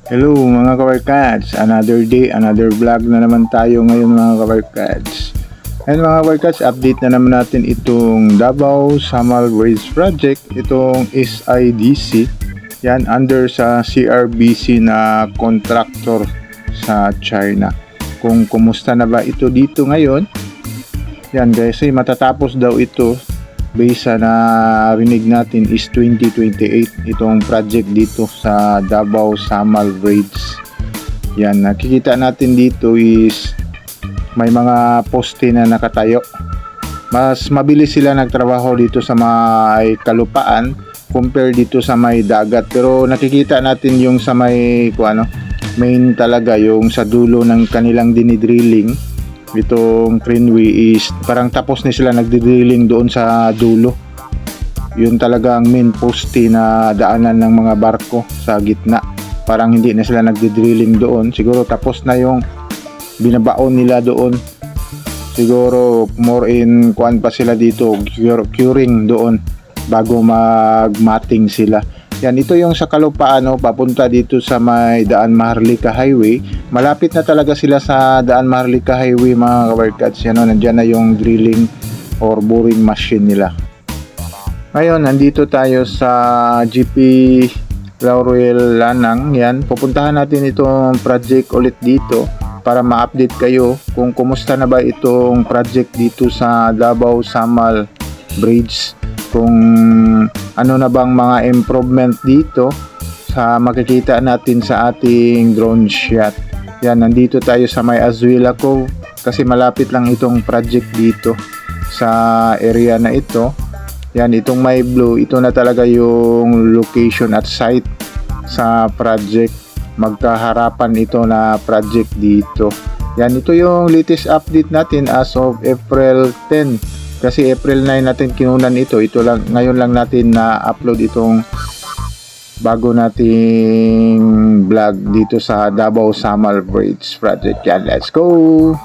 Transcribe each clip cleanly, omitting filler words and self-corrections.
Hello mga kabarkads, another day, another vlog na naman tayo ngayon mga kabarkads. And mga kabarkads, update na naman natin itong Davao Samal Bridge Project, itong SIDC. Yan, under sa CRBC na contractor sa China. Kung kumusta na ba ito dito ngayon, yan kasi matatapos daw ito based sa narinig natin is 2028 itong project dito sa Davao Samal Bridge. Yan, nakikita natin dito is may mga poste na nakatayo. Mas mabilis sila nagtrabaho dito sa may kalupaan compare dito sa may dagat, pero nakikita natin yung sa may main talaga, yung sa dulo ng kanilang dinidrilling. Itong Greenway is parang tapos na sila nagdi-drilling doon sa dulo. Yun talaga ang main poste na daanan ng mga barko sa gitna. Parang hindi na sila nagdi-drilling doon. Siguro tapos na yung binabaon nila doon. Siguro more in kuan pa sila dito, curing doon bago magmating sila. Yan, ito yung sa kalupaan, papunta dito sa may Daan Maharlika Highway. Malapit na talaga sila sa Daan Maharlika Highway mga kabarkads. Yan, nandiyan na yung drilling or boring machine nila. Ngayon, nandito tayo sa GP Laurel Lanang. Yan, pupuntahan natin itong project ulit dito para ma-update kayo kung kumusta na ba itong project dito sa Davao Samal Bridge. Kung ano na bang mga improvement dito sa makikita natin sa ating drone shot. Yan, nandito tayo sa may Azuela Cove kasi malapit lang itong project dito sa area na ito. Yan, itong may blue, ito na talaga yung location at site sa project. Magkaharapan ito na project dito. Yan, ito yung latest update natin as of April 10. Kasi April 9 natin kinunan ito. Ito lang, ngayon lang natin na-upload itong bago nating vlog dito sa Davao Samal Bridge Project. Yan, let's go!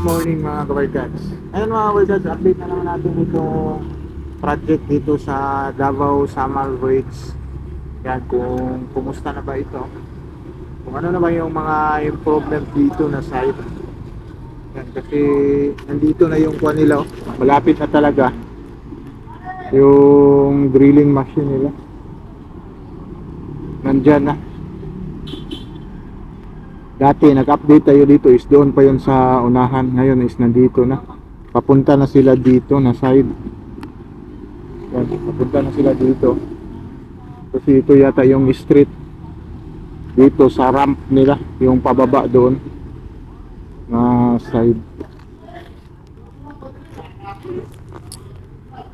morning mga kabarkads. Ayun mga kabarkads, update na naman natin itong project dito sa Davao Samal Bridge. Yan, kung kumusta na ba ito. Kung ano na ba yung mga improvement dito na side. Yan, kasi nandito na yung kuha nila. Malapit na talaga yung drilling machine nila. Nandyan na. Dati nag-update tayo dito is doon pa yun sa unahan. Ngayon is nandito na. Papunta na sila dito na side. Yan, papunta na sila dito. Kasi ito yata yung street dito sa ramp nila, yung pababa doon na side.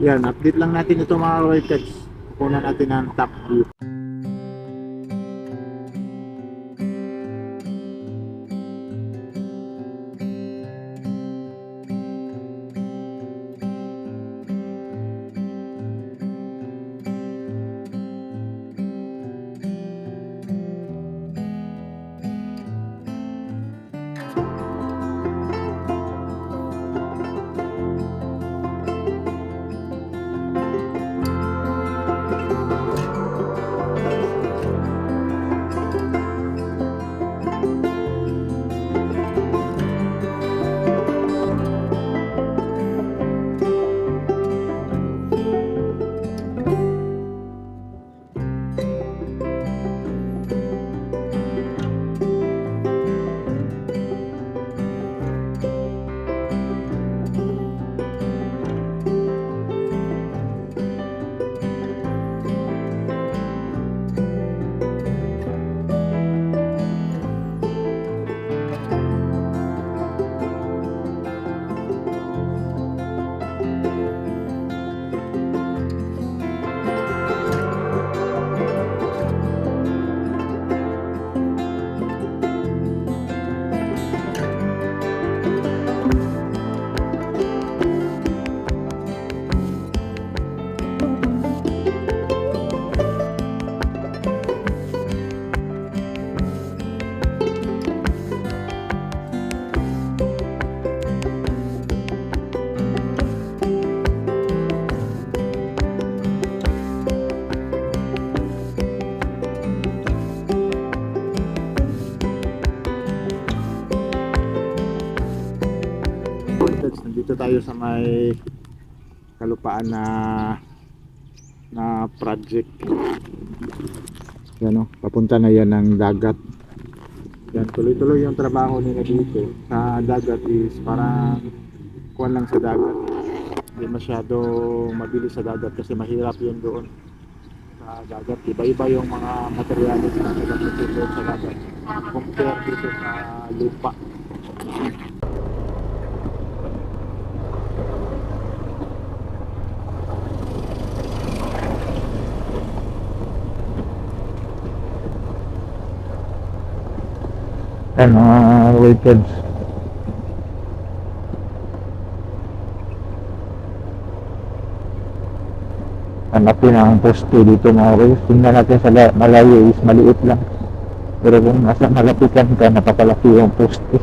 Yan, update lang natin ito mga rockets. Kunan natin ang top view. Nandito tayo sa may kalupaan na project. Yan o, papunta na yan ng dagat. Yan, tuloy-tuloy yung trabaho nila dito sa dagat is parang kuwan lang sa dagat. Hindi masyado mabilis sa dagat kasi mahirap yun doon sa dagat. Iba-iba yung mga materialis na nagamit dito sa dagat compare dito sa lupa. Yan mga weighted. Hanapin ang poste dito mga guys. Tingnan natin sa malayo is maliit lang. Pero kung nasa malapitan ka, napapalaki yung poste.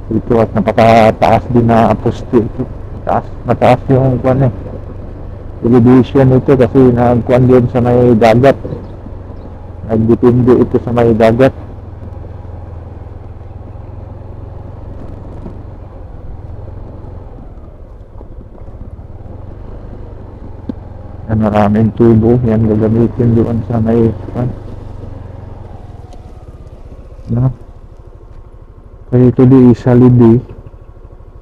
Ito at napakataas din na poste ito. Mataas yung kuwan elevation ito kasi nagkuhan din sa may dagat. Nagdepende ito sa may dagat. Maraming tubo yan gagamitin doon sa may no? Kaya ito di is holiday,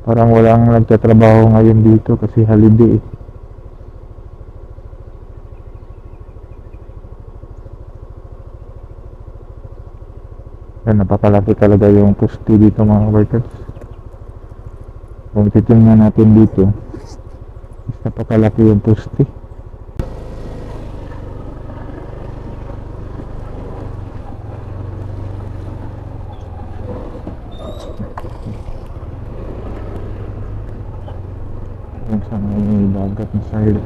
parang walang nagtatrabaho ngayon dito kasi holiday yan, napapalaki talaga yung poste dito mga workers. Kung titingnan natin dito is napakalaki yung poste. Sa may dagat na side.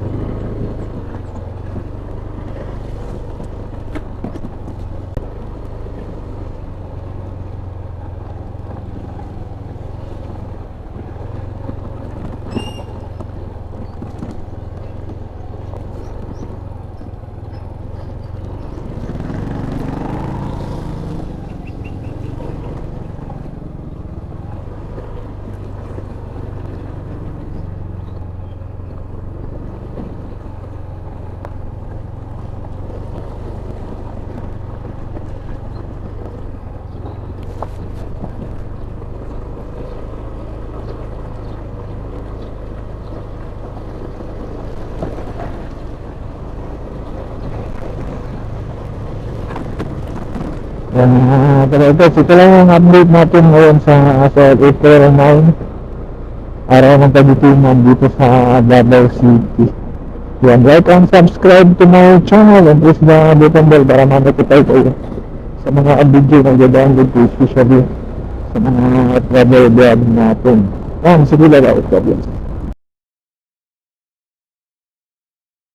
Yan mga ka-Barkads, ito lang yung update natin ngayon sa April 9, araw ng Pagditiman dito sa Davao City. Yan, like and subscribe to my channel and press the button bell para ma-notify kayo sa mga video na i-download ko, especially sa mga travel vlog natin. Yan, sige lang, problems.